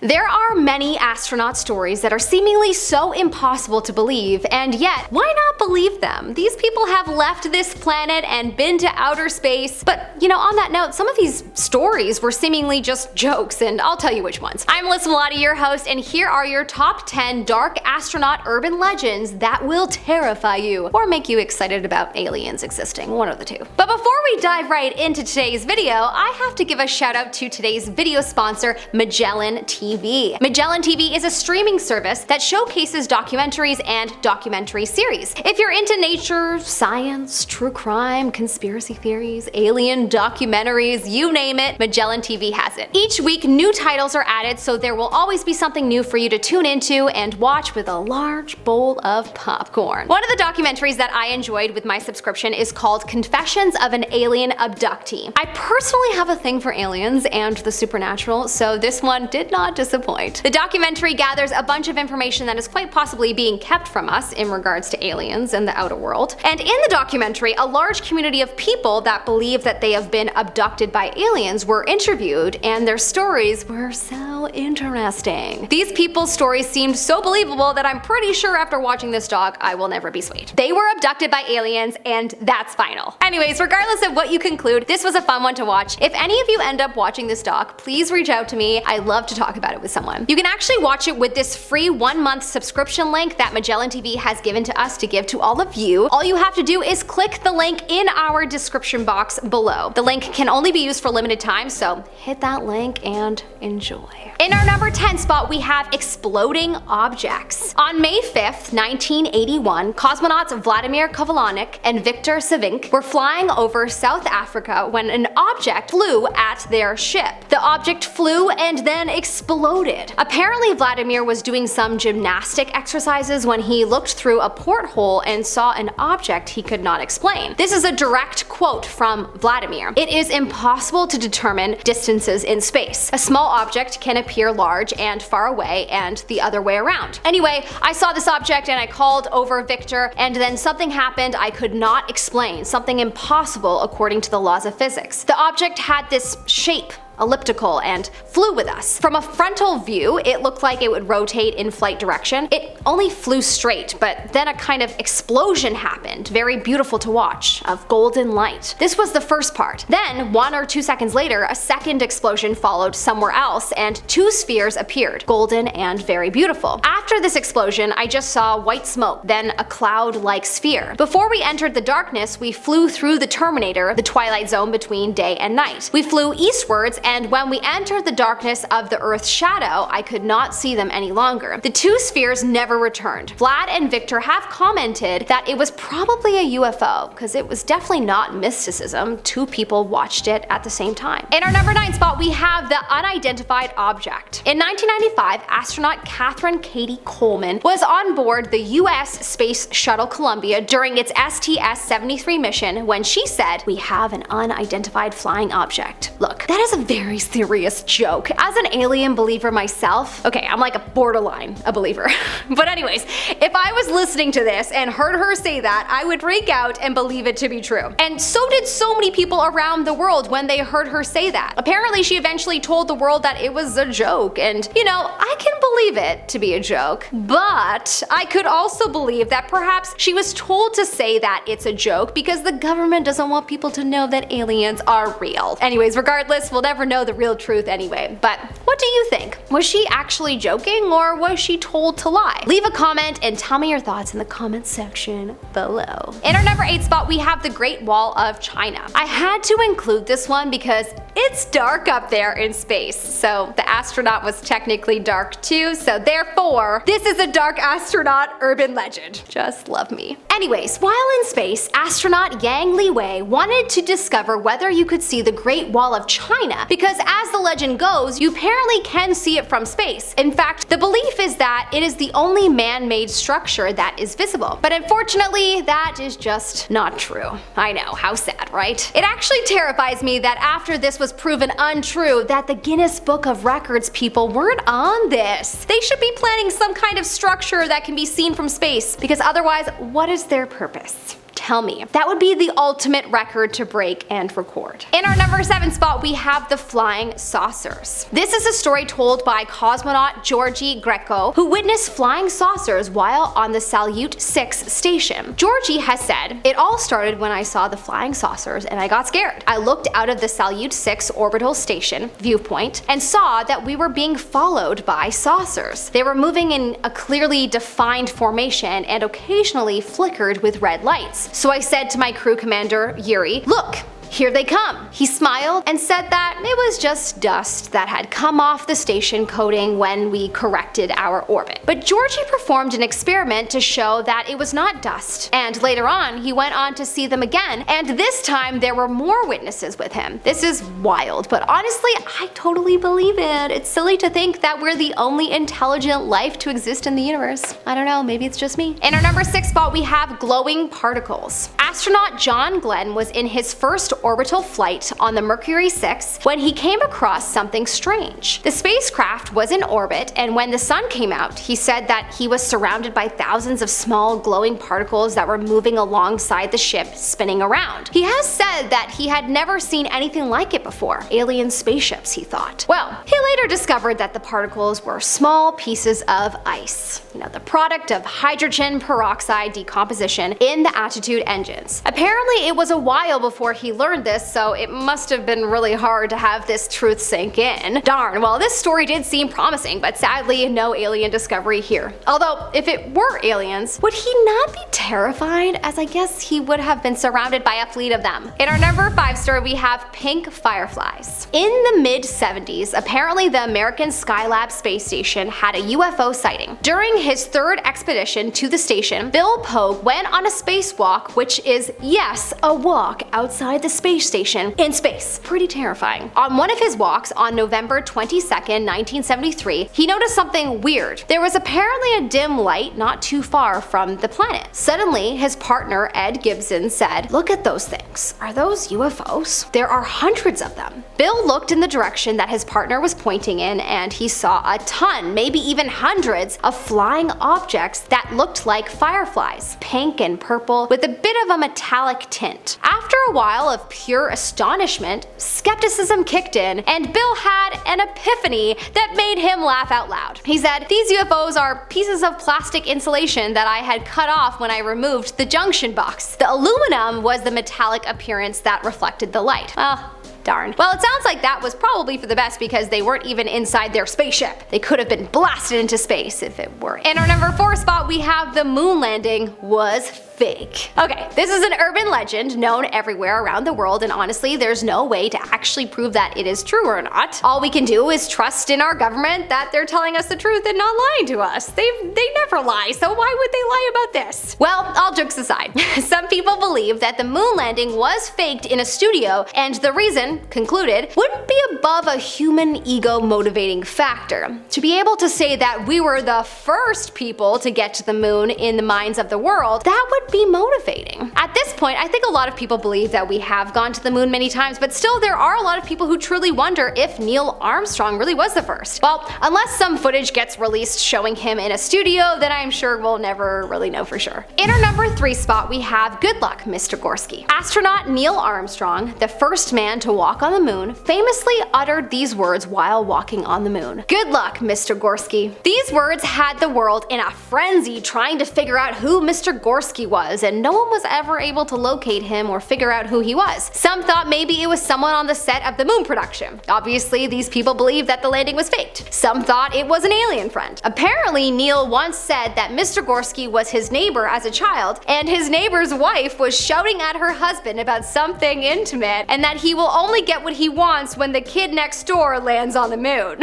There are many astronaut stories that are seemingly so impossible to believe, and yet, why not believe them? These people have left this planet and been to outer space, but on that note, some of these stories were seemingly just jokes, and I'll tell you which ones. I'm Liz Malati, your host, and here are your top 10 dark astronaut urban legends that will terrify you, or make you excited about aliens existing, one of the two. But before we dive right into today's video, I have to give a shout out to today's video sponsor, MagellanTV. MagellanTV is a streaming service that showcases documentaries and documentary series. If you're into nature, science, true crime, conspiracy theories, alien documentaries, you name it, MagellanTV has it. Each week, new titles are added, so there will always be something new for you to tune into and watch with a large bowl of popcorn. One of the documentaries that I enjoyed with my subscription is called Confessions of an Alien Abductee. I personally have a thing for aliens and the supernatural, so this one did not disappoint. The documentary gathers a bunch of information that is quite possibly being kept from us in regards to aliens and the outer world. And in the documentary, a large community of people that believe that they have been abducted by aliens were interviewed, and their stories were so interesting. These people's stories seemed so believable that I'm pretty sure after watching this doc, I will never be swayed. They were abducted by aliens, and that's final. Anyways, regardless of what you conclude, this was a fun one to watch. If any of you end up watching this doc, please reach out to me. I love to talk about it with someone. You can actually watch it with this free 1-month subscription link that MagellanTV has given to us to give to all of you. All you have to do is click the link in our description box below. The link can only be used for limited time, so hit that link and enjoy. In our number 10 spot, we have exploding objects. On May 5th, 1981, cosmonauts Vladimir Kovalanik and Viktor Savink were flying over South Africa when an object flew at their ship. The object flew and then exploded. Apparently, Vladimir was doing some gymnastic exercises when he looked through a porthole and saw an object he could not explain. This is a direct quote from Vladimir. "It is impossible to determine distances in space. A small object can appear large and far away and the other way around. Anyway, I saw this object and I called over Victor, and then something happened I could not explain, something impossible according to the laws of physics. The object had this shape, elliptical, and flew with us. From a frontal view, it looked like it would rotate in flight direction. It only flew straight, but then a kind of explosion happened, very beautiful to watch, of golden light. This was the first part. Then, 1 or 2 seconds later, a second explosion followed somewhere else, and 2 spheres appeared, golden and very beautiful. After this explosion, I just saw white smoke, then a cloud-like sphere. Before we entered the darkness, we flew through the Terminator, the twilight zone between day and night. We flew eastwards, and when we entered the darkness of the Earth's shadow, I could not see them any longer. The 2 spheres never returned. Vlad and Victor have commented that it was probably a UFO, because it was definitely not mysticism. 2 people watched it at the same time." In our number 9 spot, we have the Unidentified Object. In 1995, astronaut Catherine Katie Coleman was on board the US Space Shuttle Columbia during its STS-73 mission when she said, "We have an unidentified flying object." Look, that is a very serious joke. As an alien believer myself, okay, I'm like a borderline a believer. But anyways, if I was listening to this and heard her say that, I would freak out and believe it to be true. And so did so many people around the world when they heard her say that. Apparently, she eventually told the world that it was a joke, and I can believe it to be a joke, but I could also believe that perhaps she was told to say that it's a joke because the government doesn't want people to know that aliens are real. Anyways, regardless, we'll never know the real truth anyway. But what do you think? Was she actually joking, or was she told to lie? Leave a comment and tell me your thoughts in the comment section below. In our number 8 spot, we have the Great Wall of China. I had to include this one because it's dark up there in space, so the astronaut was technically dark too, so therefore, this is a dark astronaut urban legend. Just love me. Anyways, while in space, astronaut Yang Liwei wanted to discover whether you could see the Great Wall of China, because as the legend goes, you apparently can see it from space. In fact, the belief is that it is the only man-made structure that is visible. But unfortunately, that is just not true. I know, how sad, right? It actually terrifies me that after this was proven untrue, that the Guinness Book of Records people weren't on this. They should be planning some kind of structure that can be seen from space, because otherwise, what is their purpose? tell me. That would be the ultimate record to break and record. In our number 7 spot, we have the flying saucers. This is a story told by cosmonaut Georgi Greco, who witnessed flying saucers while on the Salyut 6 station. Georgi has said, "It all started when I saw the flying saucers and I got scared. I looked out of the Salyut 6 orbital station viewpoint and saw that we were being followed by saucers. They were moving in a clearly defined formation and occasionally flickered with red lights. So I said to my crew commander, Yuri, look! Here they come." He smiled and said that it was just dust that had come off the station coating when we corrected our orbit. But Georgie performed an experiment to show that it was not dust, and later on he went on to see them again, and this time there were more witnesses with him. This is wild, but honestly I totally believe it. It's silly to think that we're the only intelligent life to exist in the universe. I don't know, maybe it's just me. In our number 6 spot, we have glowing particles. Astronaut John Glenn was in his first orbital flight on the Mercury 6 when he came across something strange. The spacecraft was in orbit, and when the sun came out, he said that he was surrounded by thousands of small glowing particles that were moving alongside the ship, spinning around. He has said that he had never seen anything like it before. Alien spaceships, he thought. Well, he later discovered that the particles were small pieces of ice. The product of hydrogen peroxide decomposition in the Attitude engines. Apparently it was a while before he learned this, so it must have been really hard to have this truth sink in. Darn, well, this story did seem promising, but sadly no alien discovery here. Although, if it were aliens, would he not be terrified, as I guess he would have been surrounded by a fleet of them? In our number 5 story, we have pink fireflies. In the mid-70s, apparently the American Skylab space station had a UFO sighting. During his 3rd expedition to the station, Bill Pogue went on a spacewalk, which is, yes, a walk outside the space station in space. Pretty terrifying. On one of his walks on November 22nd, 1973, he noticed something weird. There was apparently a dim light not too far from the planet. Suddenly, his partner Ed Gibson said, "Look at those things. Are those UFOs? There are hundreds of them." Bill looked in the direction that his partner was pointing in, and he saw a ton, maybe even hundreds, of flying objects that looked like fireflies, pink and purple, with a bit of a metallic tint. After a while of pure astonishment, skepticism kicked in, and Bill had an epiphany that made him laugh out loud. He said, "These UFOs are pieces of plastic insulation that I had cut off when I removed the junction box. The aluminum was the metallic appearance that reflected the light." Well, darn. Well, it sounds like that was probably for the best because they weren't even inside their spaceship. They could have been blasted into space if it were. In our number 4 spot, we have the moon landing was fake. Okay, this is an urban legend known everywhere around the world, and honestly there's no way to actually prove that it is true or not. All we can do is trust in our government that they're telling us the truth and not lying to us. They never lie, so why would they lie about this? Well, all jokes aside, some people believe that the moon landing was faked in a studio, and the reason, concluded, wouldn't be above a human ego motivating factor. To be able to say that we were the first people to get to the moon in the minds of the world, that would be motivating. At this point, I think a lot of people believe that we have gone to the moon many times, but still there are a lot of people who truly wonder if Neil Armstrong really was the first. Well, unless some footage gets released showing him in a studio, then I'm sure we'll never really know for sure. In our number 3 spot, we have Good Luck, Mr. Gorsky. Astronaut Neil Armstrong, the first man to walk on the moon, famously uttered these words while walking on the moon. "Good luck, Mr. Gorsky." These words had the world in a frenzy trying to figure out who Mr. Gorsky was, and no one was ever able to locate him or figure out who he was. Some thought maybe it was someone on the set of the moon production. Obviously, these people believed that the landing was faked. Some thought it was an alien friend. Apparently, Neil once said that Mr. Gorsky was his neighbor as a child, and his neighbor's wife was shouting at her husband about something intimate, and that he will only get what he wants when the kid next door lands on the moon.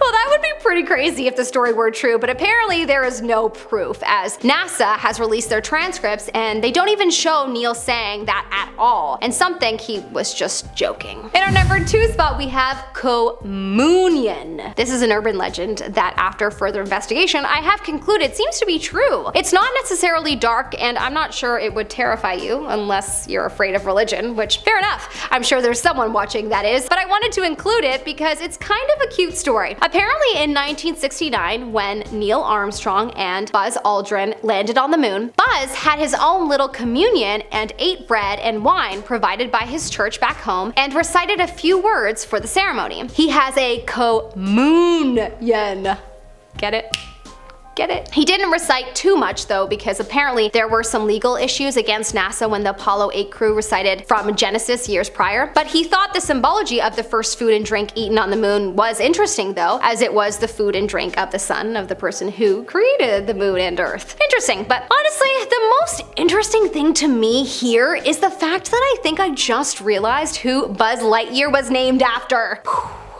Well, that would be pretty crazy if the story were true, but apparently there is no proof, as NASA has released their transcripts and they don't even show Neil saying that at all, and some think he was just joking. In our number 2 spot, we have CoMOONion. This is an urban legend that after further investigation I have concluded seems to be true. It's not necessarily dark, and I'm not sure it would terrify you unless you're afraid of religion, which fair enough, I'm sure there's someone watching that is, but I wanted to include it because it's kind of a cute story. Apparently in 1969, when Neil Armstrong and Buzz Aldrin landed on the moon, Buzz had his own little communion and ate bread and wine provided by his church back home and recited a few words for the ceremony. He has a CoMOONion. Get it? Get it? He didn't recite too much though, because apparently there were some legal issues against NASA when the Apollo 8 crew recited from Genesis years prior. But he thought the symbology of the first food and drink eaten on the moon was interesting though, as it was the food and drink of the son of the person who created the moon and Earth. Interesting, but honestly, the most interesting thing to me here is the fact that I think I just realized who Buzz Lightyear was named after.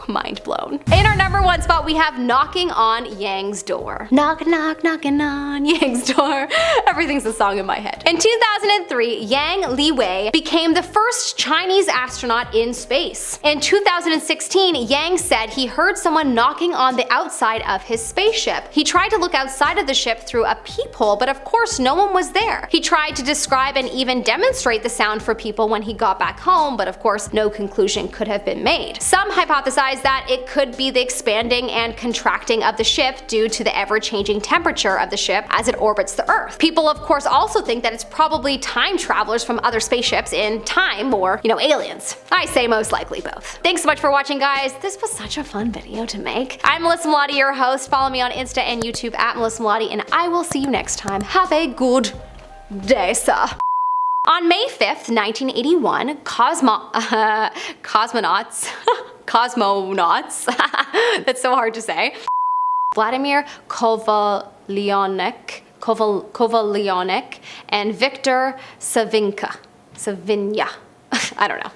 Mind blown. In our number 1 spot, we have Knocking on Yang's Door. Knock, knock, knocking on Yang's door. Everything's a song in my head. In 2003, Yang Liwei became the first Chinese astronaut in space. In 2016, Yang said he heard someone knocking on the outside of his spaceship. He tried to look outside of the ship through a peephole, but of course no one was there. He tried to describe and even demonstrate the sound for people when he got back home, but of course no conclusion could have been made. Some hypothesize that it could be the expanding and contracting of the ship due to the ever-changing temperature of the ship as it orbits the Earth. People of course also think that it's probably time travelers from other spaceships in time, or, aliens. I say most likely both. Thanks so much for watching, guys. This was such a fun video to make. I'm Melissa Melotti, your host. Follow me on Insta and YouTube at Melissa Melotti, and I will see you next time. Have a good day, sir. On May 5th, 1981, cosmonauts that's so hard to say, Vladimir Kovalyanek and Viktor Savinya, I don't know.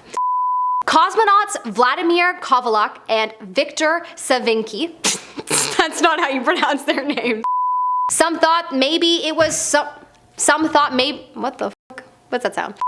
Cosmonauts Vladimir Kovalyak and Viktor Savinya, that's not how you pronounce their names. Some thought maybe, what the fuck? What's that sound?